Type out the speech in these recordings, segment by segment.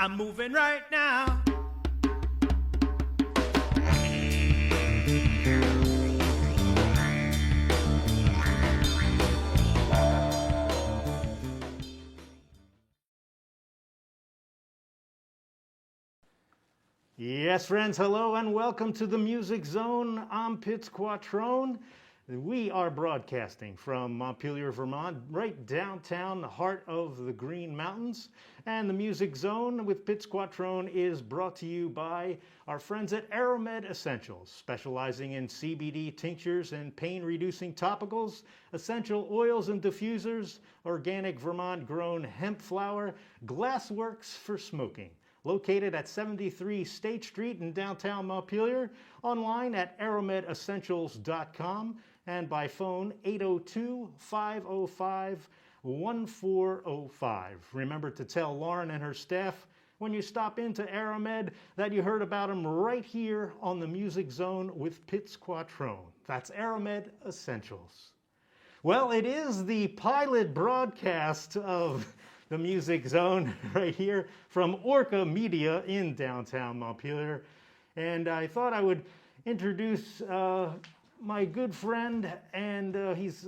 I'm moving right now. Yes, friends, hello and welcome to the Music Zone. I'm Pitz Quattrone. We are broadcasting from Montpelier, Vermont, right downtown, the heart of the Green Mountains. And the Music Zone with Pitz Quattrone is brought to you by our friends at Aromed Essentials, specializing in CBD tinctures and pain-reducing topicals, essential oils and diffusers, organic Vermont-grown hemp flower, glassworks for smoking. Located at 73 State Street in downtown Montpelier, online at aromedessentials.com, and by phone 802-505-1405. Remember to tell Lauren and her staff when you stop into Aromed that you heard about them right here on the Music Zone with Pitz Quattrone. That's Aromed Essentials. Well, it is the pilot broadcast of the Music Zone right here from ORCA Media in downtown Montpelier. And I thought I would introduce my good friend, and he's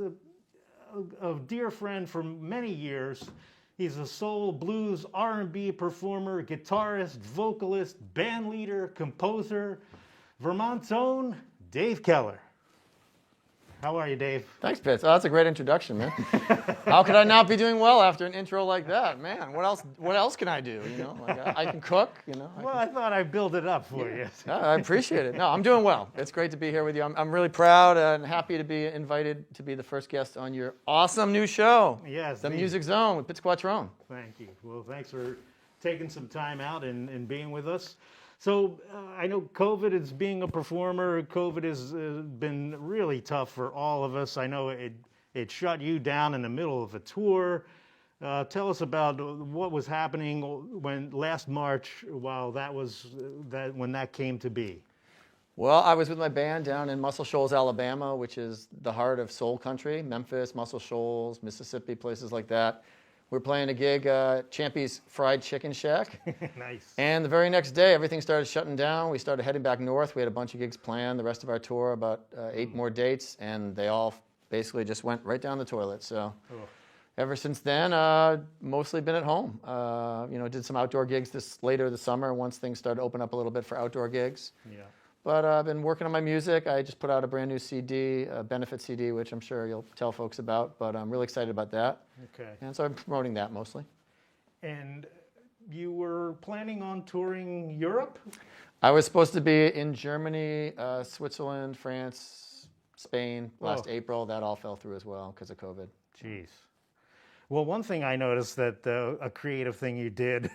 a dear friend for many years. He's a soul, blues, R&B performer, guitarist, vocalist, band leader, composer, Vermont's own Dave Keller. How are you, Dave? Thanks, Pitz. Oh, that's a great introduction, man. How could I not be doing well after an intro like that, man? What else can I do? You know, like I can cook. You know. I thought I'd build it up for you. No, I appreciate it. No, I'm doing well. It's great to be here with you. I'm really proud and happy to be invited to be the first guest on your awesome new show. Yes, the Music Zone with Pitz Quattrone. Thank you. Well, thanks for taking some time out and being with us. So I know COVID, as being a performer, COVID has been really tough for all of us. I know it shut you down in the middle of a tour. Tell us about what was happening when last March, while when that came to be. Well, I was with my band down in Muscle Shoals, Alabama, which is the heart of soul country. Memphis, Muscle Shoals, Mississippi, places like that. We're playing a gig, Champy's Fried Chicken Shack. Nice. And the very next day, everything started shutting down. We started heading back north. We had a bunch of gigs planned, the rest of our tour, about 8 more dates, and they all basically just went right down the toilet. So ever since then, mostly been at home. Did some outdoor gigs later this summer once things started to open up a little bit for outdoor gigs. Yeah. But I've been working on my music. I just put out a brand new CD, a benefit CD, which I'm sure you'll tell folks about, but I'm really excited about that. Okay. And so I'm promoting that mostly. And you were planning on touring Europe? I was supposed to be in Germany, Switzerland, France, Spain last April. That all fell through as well because of COVID. Jeez. Well, one thing I noticed that a creative thing you did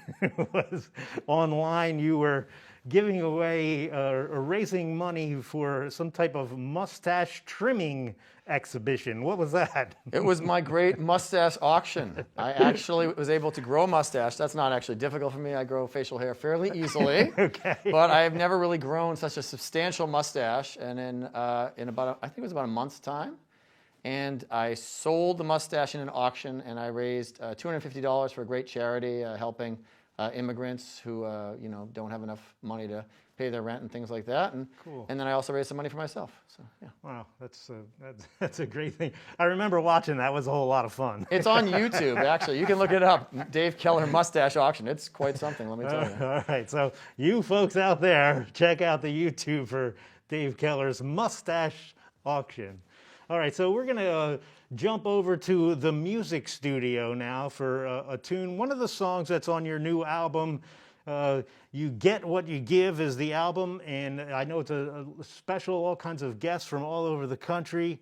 was online you were giving away or raising money for some type of mustache trimming exhibition. What was that? It was my great mustache auction. I actually was able to grow a mustache. That's not actually difficult for me. I grow facial hair fairly easily. Okay. But I have never really grown such a substantial mustache. And in about, I think it was about a month's time, and I sold the mustache in an auction, and I raised $250 for a great charity helping immigrants who don't have enough money to pay their rent and things like that. And cool. And then I also raised some money for myself. So yeah. Wow, that's a great thing. I remember watching that. It was a whole lot of fun. It's on YouTube, actually. You can look it up. Dave Keller mustache auction. It's quite something, let me tell you. All right, so you folks out there, check out the YouTube for Dave Keller's mustache auction. All right, so we're going to jump over to the music studio now for a tune. One of the songs that's on your new album, You Get What You Give, is the album. And I know it's a special, all kinds of guests from all over the country.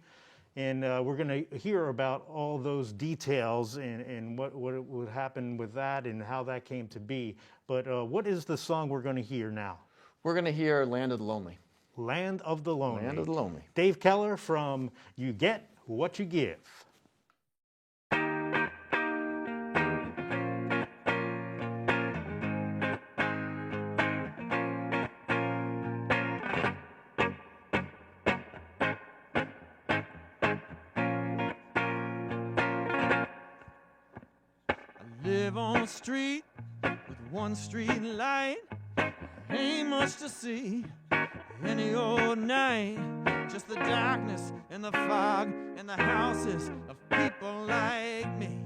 And we're going to hear about all those details and what would happen with that and how that came to be. But what is the song we're going to hear now? We're going to hear Land of the Lonely. Land of the Lonely. Land of the Lonely. Dave Keller from You Get What You Give. live on a street with one street light, ain't much to see any old night. Just the darkness and the fog and the houses of people like me.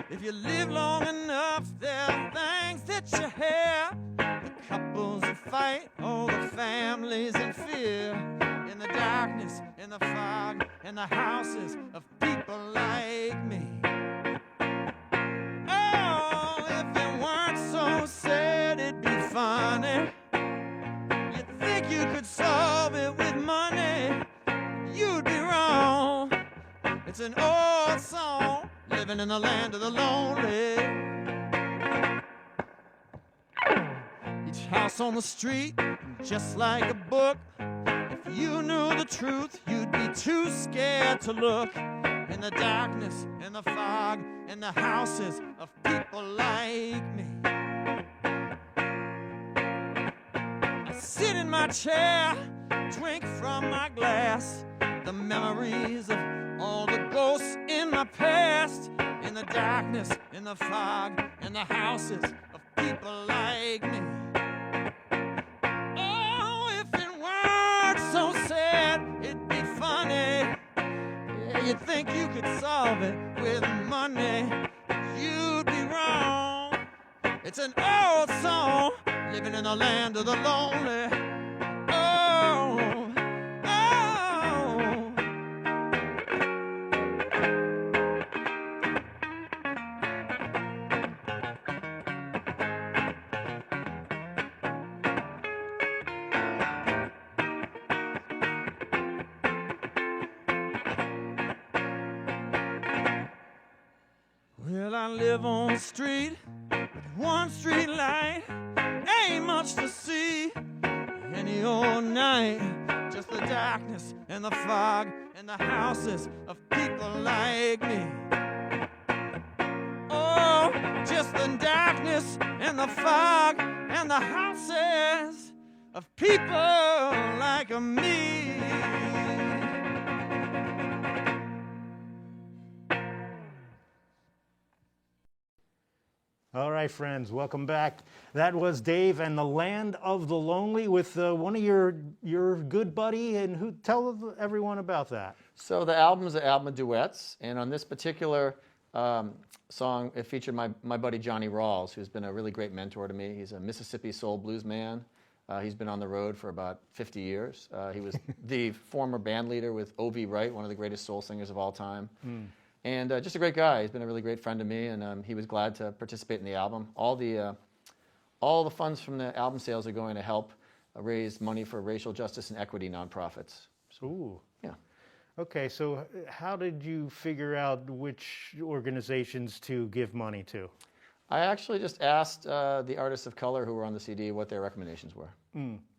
If you live long enough, there are things that you hear. The couples that fight, all the families in fear. In the darkness, in the fog, in the houses of people like me. Oh, if it weren't so sad, it'd be funny. You'd think you could solve it with money. You'd be wrong. It's an old song, living in the land of the lonely. Each house on the street, just like a book. If you knew the truth, you'd be too scared to look. In the darkness, in the fog, in the houses of people like me. I sit in my chair, drink from my glass. The memories of all the ghosts in my past. In the darkness, in the fog, in the houses of people like me. Oh, if it weren't so sad, it'd be funny. Yeah, you'd think you could solve it with money. You'd be wrong. It's an old song, living in the land of the lonely. Oh, oh. Well, I live on the street with one street light. Ain't much to see any old night. Just the darkness and the fog and the houses of people like me. Oh, just the darkness and the fog and the houses of people like me. All right, friends, welcome back. That was Dave and the Land of the Lonely with one of your good buddy, and tell everyone about that. So the album is an album of duets, and on this particular song, it featured my buddy Johnny Rawls, who's been a really great mentor to me. He's a Mississippi soul blues man. He's been on the road for about 50 years. He was the former band leader with O.V. Wright, one of the greatest soul singers of all time. And just a great guy. He's been a really great friend to me, and he was glad to participate in the album. All the funds from the album sales are going to help raise money for racial justice and equity nonprofits. So, Ooh. yeah. Okay, so how did you figure out which organizations to give money to? I actually just asked the artists of color who were on the CD what their recommendations were.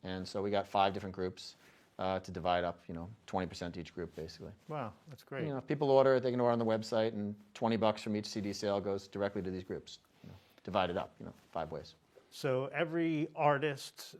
And so we got 5 different groups to divide up, 20% to each group, basically. Wow, that's great. If people order, they can order on the website, and $20 from each CD sale goes directly to these groups. Divided up, 5 ways. So every artist,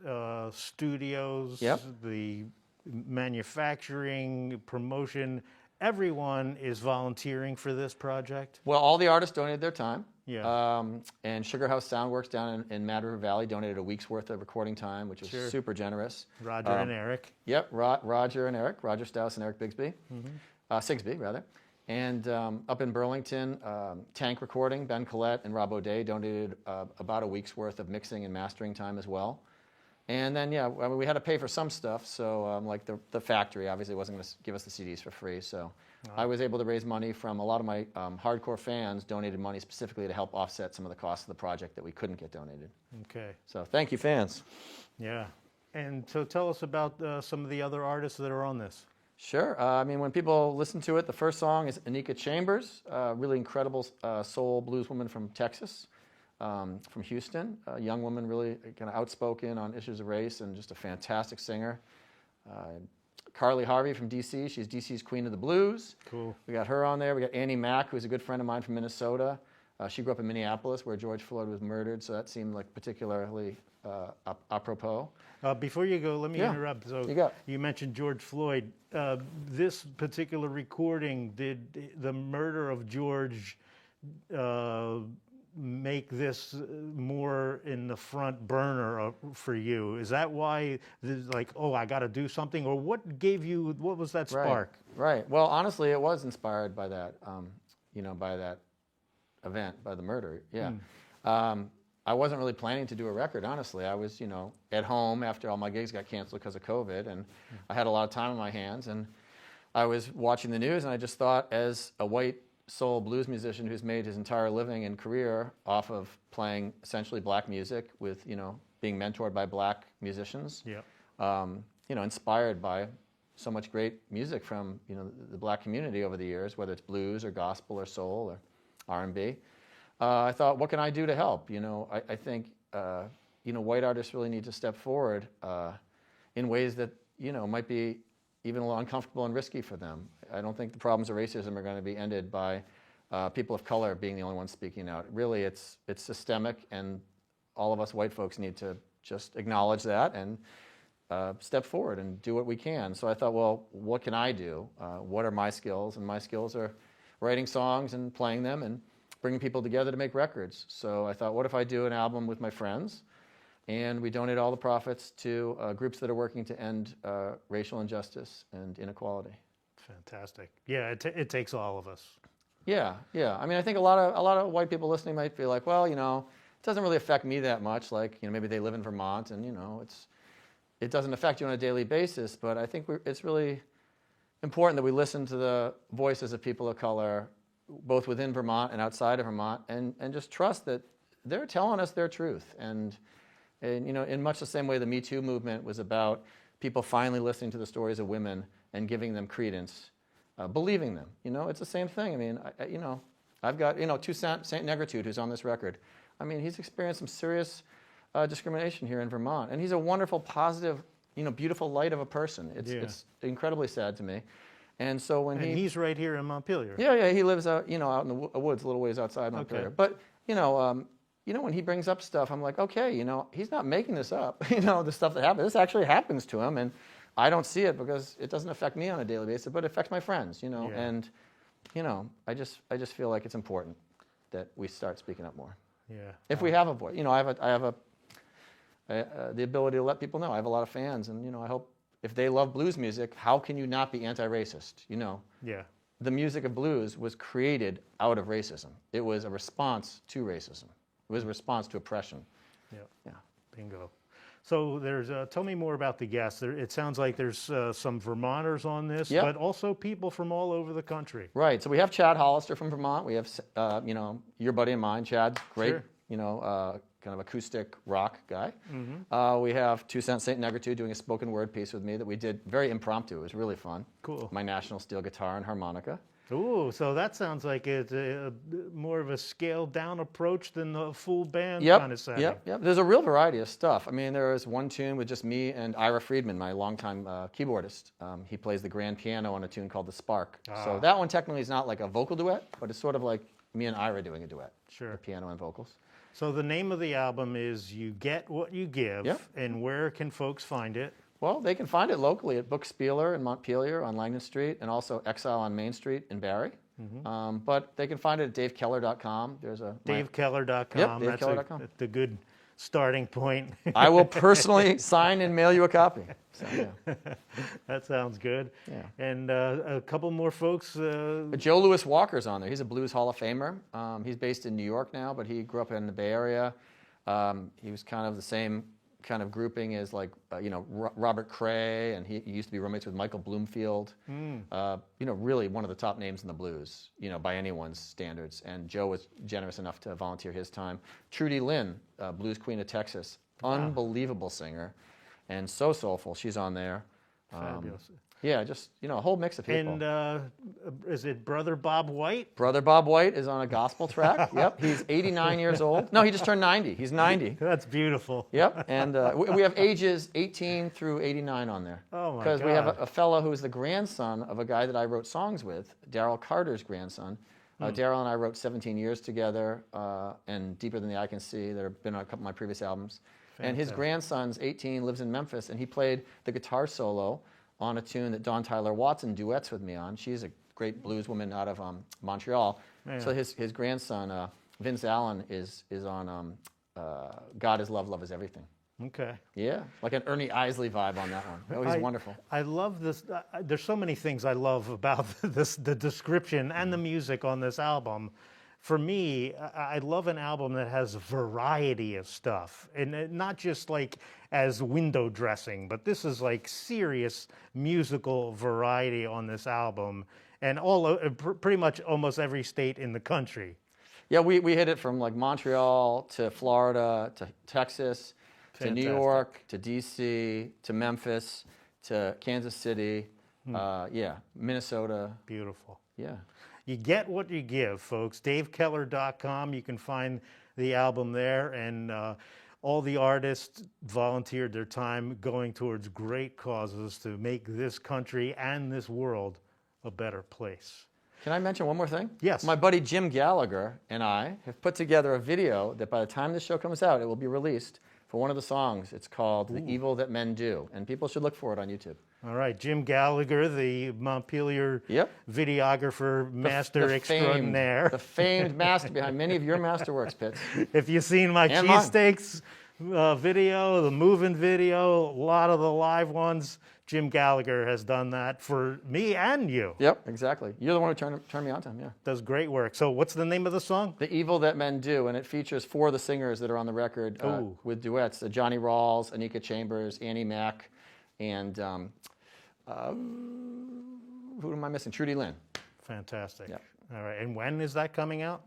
studios, Yep. the manufacturing, promotion, everyone is volunteering for this project? Well, all the artists donated their time. Yeah. And Sugar House Soundworks down in Mad River Valley donated a week's worth of recording time, which was super generous. Roger and Eric. Yep, Roger and Eric, Roger Strauss and Eric Bigsby, Sigsby, rather. And up in Burlington, Tank Recording, Ben Collette and Rob O'Day donated about a week's worth of mixing and mastering time as well. And then, we had to pay for some stuff, so like the factory obviously wasn't going to give us the CDs for free, so I was able to raise money from a lot of my hardcore fans donated money specifically to help offset some of the costs of the project that we couldn't get donated. Okay. So thank you, fans. Yeah. And so tell us about some of the other artists that are on this. Sure. When people listen to it, the first song is Anika Chambers, a really incredible soul blues woman from Texas. From Houston, a young woman, really kind of outspoken on issues of race and just a fantastic singer. Carly Harvey from D.C., she's D.C.'s Queen of the Blues. Cool. We got her on there. We got Annie Mack, who's a good friend of mine from Minnesota. She grew up in Minneapolis where George Floyd was murdered, so that seemed like particularly apropos. Before you go, let me interrupt. So you mentioned George Floyd. This particular recording, did the murder of George make this more in the front burner for you? Is that why, like, oh, I got to do something? Or what was that spark? Right. Well, honestly, it was inspired by that, by that event, by the murder. Yeah. I wasn't really planning to do a record, honestly. I was, at home after all my gigs got canceled because of COVID, and I had a lot of time on my hands, and I was watching the news, and I just thought, as a white soul blues musician who's made his entire living and career off of playing essentially black music with, being mentored by black musicians, inspired by so much great music from, the black community over the years, whether it's blues or gospel or soul or R&B. I thought, what can I do to help? I think, white artists really need to step forward in ways that, might be even a little uncomfortable and risky for them. I don't think the problems of racism are going to be ended by people of color being the only ones speaking out. Really, it's systemic, and all of us white folks need to just acknowledge that and step forward and do what we can. So I thought, well, what can I do? What are my skills? And my skills are writing songs and playing them and bringing people together to make records. So I thought, what if I do an album with my friends, and we donate all the profits to groups that are working to end racial injustice and inequality. Fantastic. Yeah, it takes all of us. Yeah. I mean, I think a lot of white people listening might feel like, well, it doesn't really affect me that much. Like, maybe they live in Vermont, and it doesn't affect you on a daily basis. But I think it's really important that we listen to the voices of people of color, both within Vermont and outside of Vermont, and just trust that they're telling us their truth. And in much the same way the Me Too movement was about people finally listening to the stories of women and giving them credence, believing them. It's the same thing. I mean, I've got, Toussaint St. Negritude, who's on this record. I mean, he's experienced some serious discrimination here in Vermont. And he's a wonderful, positive, beautiful light of a person. It's incredibly sad to me. And so when he's right here in Montpelier. Yeah, he lives out, out in the woods, a little ways outside Montpelier. Okay. But, when he brings up stuff, I'm like, okay, he's not making this up. The stuff that happens, this actually happens to him, and I don't see it because it doesn't affect me on a daily basis, but it affects my friends, and, I just feel like it's important that we start speaking up more. Yeah. If we have a voice, I have the ability to let people know. I have a lot of fans, and, I hope if they love blues music, how can you not be anti-racist? Yeah. The music of blues was created out of racism. It was a response to racism. It was a response to oppression. Yeah. Bingo. So tell me more about the guests. It sounds like there's some Vermonters on this, but also people from all over the country. Right. So we have Chad Hollister from Vermont. We have, your buddy and mine, Chad's great, Sure. Kind of acoustic rock guy. Mm-hmm. We have Toussaint St. Negritude doing a spoken word piece with me that we did very impromptu. It was really fun. Cool. My national steel guitar and harmonica. Ooh, so that sounds like it's more of a scaled down approach than the full band kind of setting. Yep. There's a real variety of stuff. I mean, there is one tune with just me and Ira Friedman, my longtime keyboardist. He plays the grand piano on a tune called The Spark. So that one technically is not like a vocal duet, but it's sort of like me and Ira doing a duet. Sure. Piano and vocals. So the name of the album is You Get What You Give. Yep. And where can folks find it? Well, they can find it locally at Bookspieler in Montpelier on Langdon Street, and also Exile on Main Street in Barrie. Mm-hmm. But they can find it at davekeller.com. There's a davekeller.com. Yep, davekeller.com. That's a good starting point. I will personally sign and mail you a copy. So, yeah. That sounds good. Yeah. And a couple more folks. Joe Louis Walker's on there. He's a Blues Hall of Famer. He's based in New York now, but he grew up in the Bay Area. He was kind of the same kind of grouping as Robert Cray, and he used to be roommates with Michael Bloomfield. Really one of the top names in the blues, by anyone's standards. And Joe was generous enough to volunteer his time. Trudy Lynn, Blues Queen of Texas, unbelievable singer, and so soulful. She's on there. Fabulous. Yeah, just, a whole mix of people. And is it Brother Bob White? Brother Bob White is on a gospel track. Yep, he's 89 years old. No, he just turned 90. He's 90. That's beautiful. Yep, and we have ages 18 through 89 on there. Oh, my God. Because we have a fellow who's the grandson of a guy that I wrote songs with, Daryl Carter's grandson. Daryl and I wrote 17 years together, and Deeper Than the Eye Can See. There have been on a couple of my previous albums. Fantastic. And his grandson's 18, lives in Memphis, and he played the guitar solo on a tune that Dawn Tyler Watson duets with me on. She's a great blues woman out of Montreal. Yeah. So his grandson, Vince Allen, is on God is Love, Love is Everything. Okay. Yeah, like an Ernie Isley vibe on that one. Oh, he's wonderful. I love this. There's so many things I love about the description and the music on this album. For me, I love an album that has a variety of stuff, and not just like as window dressing, but this is like serious musical variety on this album, and pretty much almost every state in the country. Yeah, we hit it from like Montreal to Florida to Texas to New York to DC to Memphis to Kansas City, Minnesota. Beautiful. Yeah. You get what you give, folks. davekeller.com. You can find the album there, and all the artists volunteered their time going towards great causes to make this country and this world a better place. Can I mention one more thing? Yes. My buddy Jim Gallagher and I have put together a video that by the time this show comes out, it will be released for one of the songs. It's called The Evil That Men Do, and people should look for it on YouTube. All right, Jim Gallagher, the Montpelier videographer, master extraordinaire. The famed master behind many of your masterworks, Pitz. If you've seen my cheesesteaks video, the moving video, a lot of the live ones, Jim Gallagher has done that for me and you. Yep, exactly. You're the one who turned me on to him, yeah. Does great work. So what's the name of the song? The Evil That Men Do, and it features 4 of the singers that are on the record with duets. Johnny Rawls, Anika Chambers, Annie Mac, and who am I missing? Trudy Lynn. Fantastic. Yep. All right, and when is that coming out?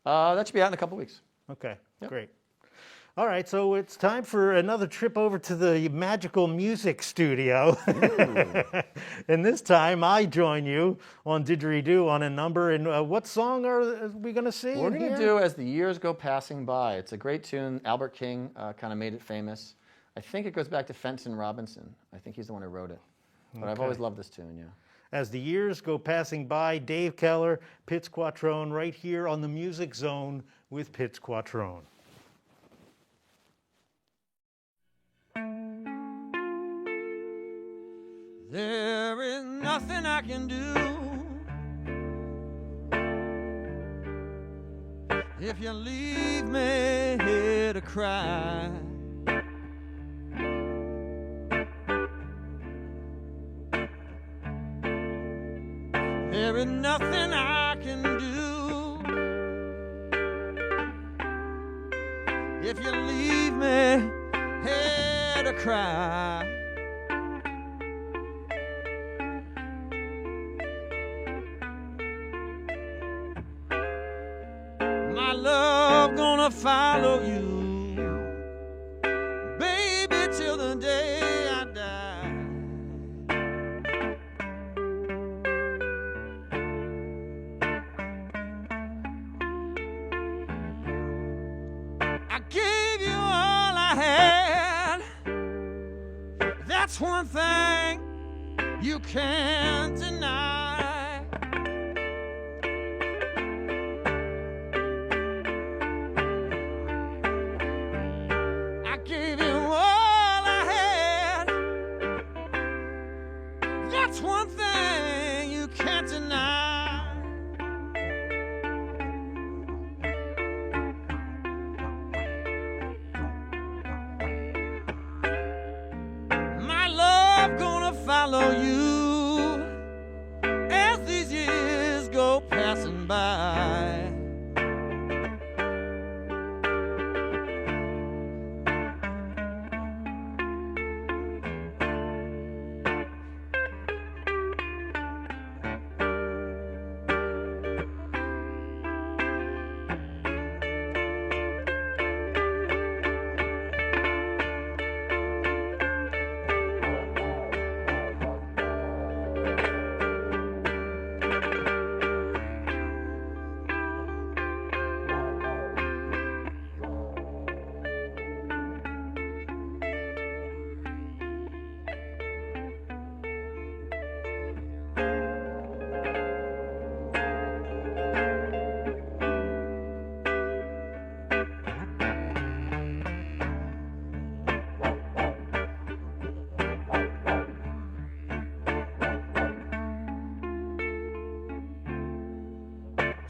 That should be out in a couple weeks. Okay, great. All right, so it's time for another trip over to the magical music studio. And this time I join you on Didgeridoo on a number. And what song are we going to sing? We're going to do As the Years Go Passing By. It's a great tune. Albert King kind of made it famous. I think it goes back to Fenton Robinson. I think he's the one who wrote it. But I've always loved this tune, yeah. As the years go passing by, Dave Keller, Pitz Quattrone, right here on the Music Zone with Pitz Quattrone. There is nothing I can do if you leave me here to cry. There is nothing I can do if you leave me here to cry. My love gonna follow you, baby, till the day I die. I gave you all I had. That's one thing you can't deny. I gave you all I had. That's one thing you can't deny. My love gonna follow you as these years go passing by.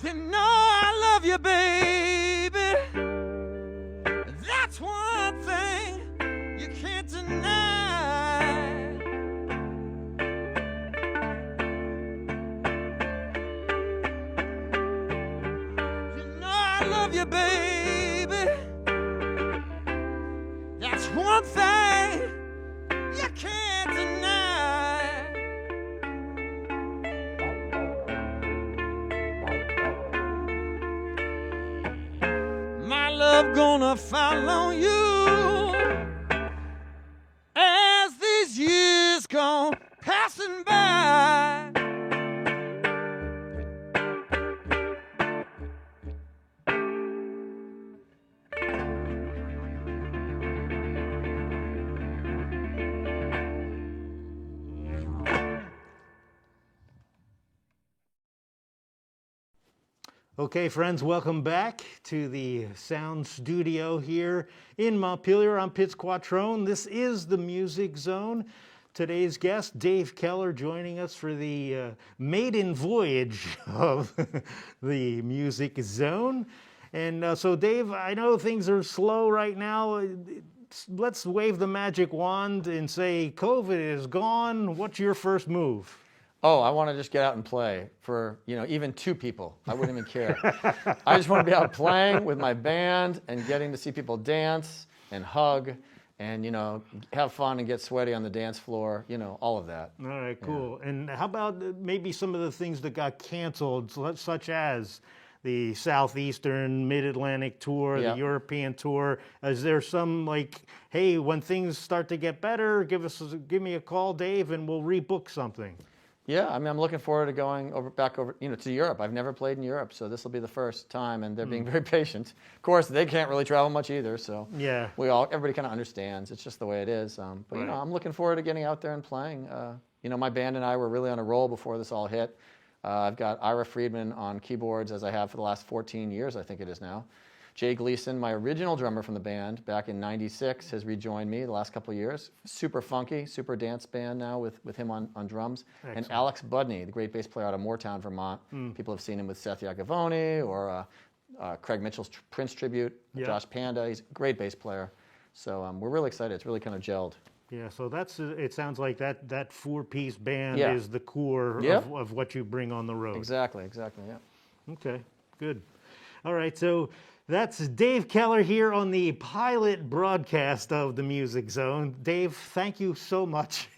You know I love you, baby. That's one thing you can't deny. You know I love you, baby. That's one thing you can't deny. My love gonna follow you as these years go passing by. Okay, friends, welcome back to the sound studio here in Montpelier. I'm Pitz Quattrone. This is the Music Zone. Today's guest, Dave Keller, joining us for the maiden voyage of the Music Zone. And so, Dave, I know things are slow right now. Let's wave the magic wand and say, COVID is gone. What's your first move? Oh, I want to just get out and play for, even 2 people. I wouldn't even care. I just want to be out playing with my band and getting to see people dance and hug and, have fun and get sweaty on the dance floor, all of that. All right, cool. Yeah. And how about maybe some of the things that got canceled, such as the Southeastern, Mid-Atlantic tour, the European tour? Is there some hey, when things start to get better, give me a call, Dave, and we'll rebook something? Yeah, I'm looking forward to going back over to Europe. I've never played in Europe, so this will be the first time, and they're being very patient. Of course, they can't really travel much either, so yeah, everybody kind of understands. It's just the way it is. But right. I'm looking forward to getting out there and playing. My band and I were really on a roll before this all hit. I've got Ira Friedman on keyboards, as I have for the last 14 years, I think it is now. Jay Gleason, my original drummer from the band back in '96, has rejoined me the last couple of years. Super funky, super dance band now with him on drums. Excellent. And Alex Budney, the great bass player out of Moortown, Vermont. People have seen him with Seth Iacovone or Craig Mitchell's Prince tribute, Josh Panda. He's a great bass player. So we're really excited. It's really kind of gelled. Yeah, so it sounds like that 4-piece band is the core of what you bring on the road. Exactly, yeah. Okay, good. All right, so that's Dave Keller here on the pilot broadcast of the Music Zone. Dave, thank you so much.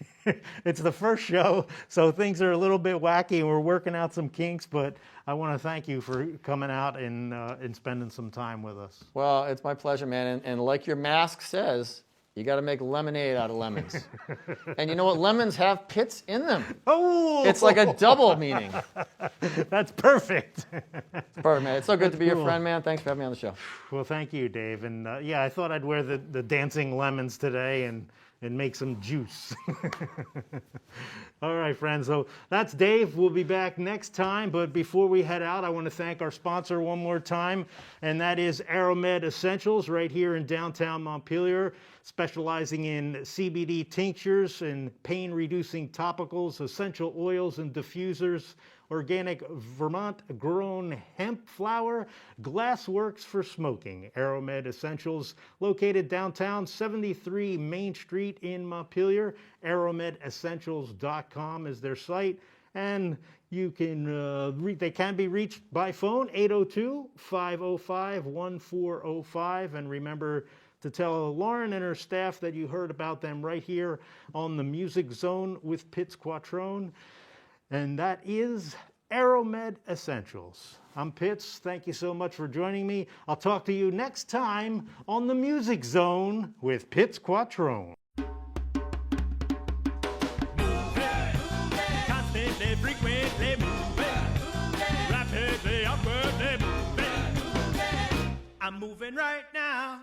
It's the first show, so things are a little bit wacky and we're working out some kinks, but I want to thank you for coming out and spending some time with us. Well, it's my pleasure, man. And like your mask says, you got to make lemonade out of lemons. And you know what? Lemons have pits in them. Oh! It's like a double meaning. That's perfect. It's perfect, man. It's so good to be your friend, man. Thanks for having me on the show. Well, thank you, Dave. And I thought I'd wear the dancing lemons today and make some juice. All right, friends. So that's Dave. We'll be back next time. But before we head out, I want to thank our sponsor one more time, and that is Aromed Essentials right here in downtown Montpelier, specializing in CBD tinctures and pain-reducing topicals, essential oils and diffusers, organic Vermont-grown hemp flour, glassworks for smoking. Aromed Essentials, located downtown 73 Main Street in Montpelier. AromedEssentials.com is their site, and you can they can be reached by phone 802-505-1405, and remember to tell Lauren and her staff that you heard about them right here on the Music Zone with Pitz Quattrone. And that is Aromed Essentials. I'm Pitz. Thank you so much for joining me. I'll talk to you next time on the Music Zone with Pitz Quattrone. Constantly, frequently moving, rapidly, upwardly moving. I'm moving right now.